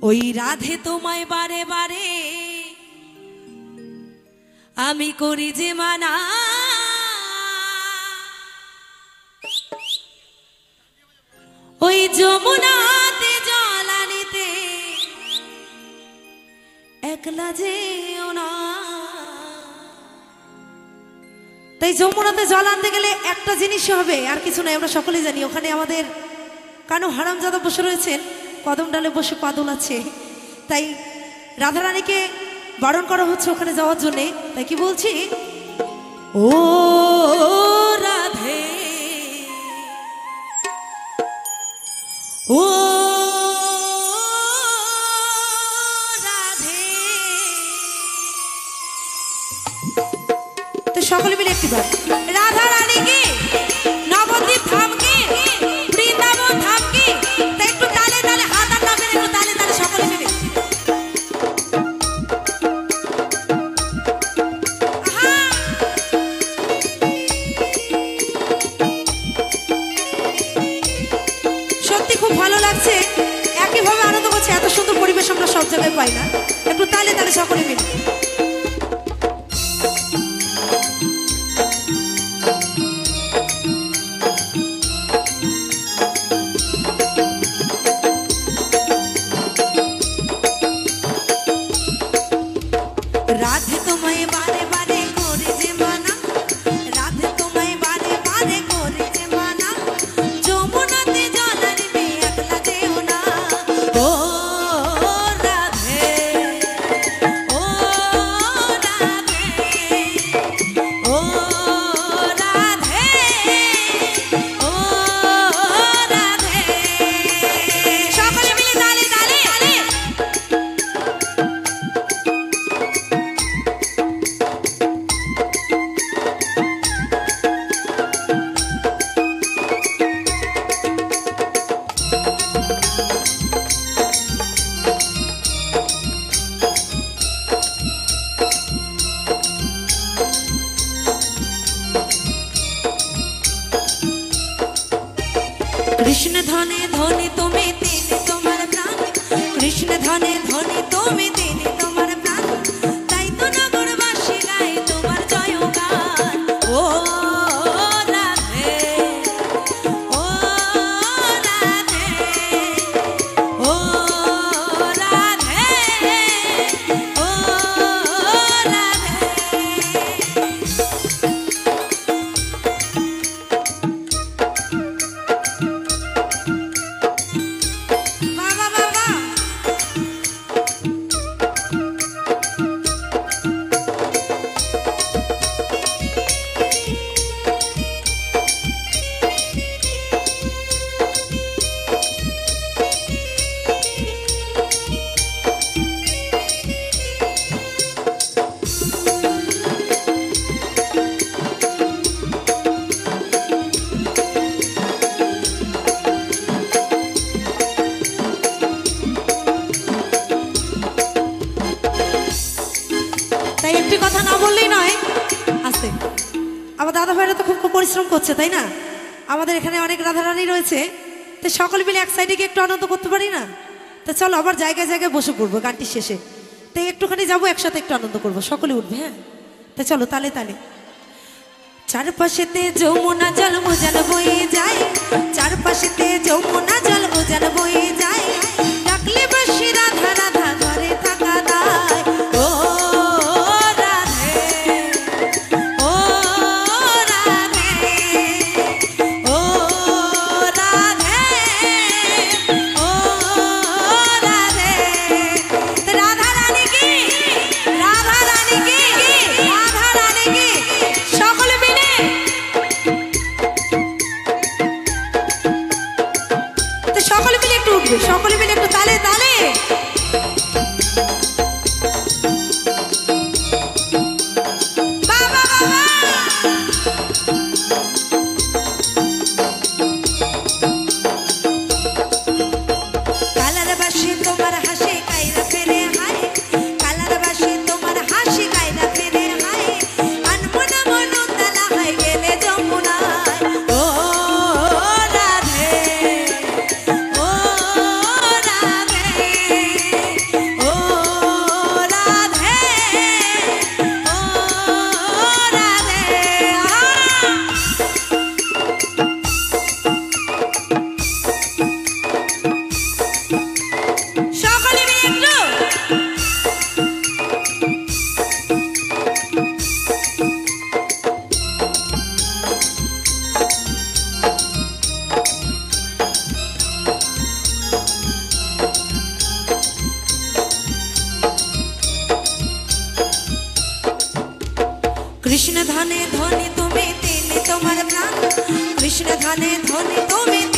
ওই রাধে তোমায় বারে বারে আমি করি যে মানা, ওই যমুনাতে জল আনিতে একলা যেও না। তাই যমুনাতে জল আনতে গেলে একটা জিনিস হবে, আর কিছু নয়। আমরা সকলেই জানি ওখানে আমাদের কানু হারামজাদা বসে রয়েছেন, কদম ডালে বসে পাদল আছে। তাই রাধারানীকে বারণ করা হচ্ছে ওখানে যাওয়ার জন্যে। তাই কি বলছি, ও রাধে ও রাধে। তো সকলে মিলে একটিবার রাধারানী কি নবদ্বীপ ধাম কি বৃন্দাবন ধাম কি, তাই একটু তালে তালে হাত আর নামের একটু তালে তালে সকলে মিলে। সত্যি খুব ভালো লাগছে, একইভাবে আনন্দ করছে। এত সুন্দর পরিবেশ আমরা সব জায়গায় পাই না। একটু তালে তালে সকলে মিলে। রাধে তোমায় বারে বারে করে যে মানা, রাধে তোমায় বারে বারে করে যে মানা, যমুনাতে জল আনবে একলা যেও না। ও রাধে ও রাধে ও রাধে ও রাধে। সকলে মিলে তালে তালে তালে। কৃষ্ণ ধনে ধনে তুমি তিনি তোমার প্রাণ, কৃষ্ণ ধনে ধনে তুমি তিনি তোমার প্রাণ, তাই তো নগরবাসী গায় তোমার জয়গান। ও রাধে ও রাধে ও রাধে ও রাধে। বাবা বাবা তাই একটি কথা না বললেই নয়। আছে আমার দাদা ভাইরা তো খুব পরিশ্রম করছে, তাই না? আমাদের এখানে অনেক রাধারানী রয়েছে, তো সকলে মিলে এক সাইডে গিয়ে একটু আনন্দ করতে পারি না? তো চলো আবার জায়গায় জায়গায় বসে পড়বো গানটি শেষে। তাই একটুখানি যাবো, একসাথে একটু আনন্দ করবো, সকলে উঠবে। হ্যাঁ, তো চলো তালে তালে। চারপাশেতে যমুনা জল উজান বয়ে যায়, চারপাশেতে যমুনা জল উজান বয়ে যায়, ডাকলে বাসি রাধা রাধা ঘরে থাকা দায়। ও রাধে ও রাধে ও রাধে ও রাধে। রাধা রানী কি রাধা রানী কি রাধা রানী কি, সকলে মিলে। তো সকলে মিলে একটু উঠবে, সকলে মিলে একটু তালে তালে। বাবা বাবা কালার বাসি তোমার হাসি কাইরা ফেরে হায়, কালার বাসি তোমার হাসি কাইরা ফেরে হায়, আনমনা মনো তালা হায় গেলে যমুনায়। ও রাধে ও রাধে ধানে ধনী তুমি, তিনি তোমার প্রাণ। কৃষ্ণ ধানে ধনী তুমি।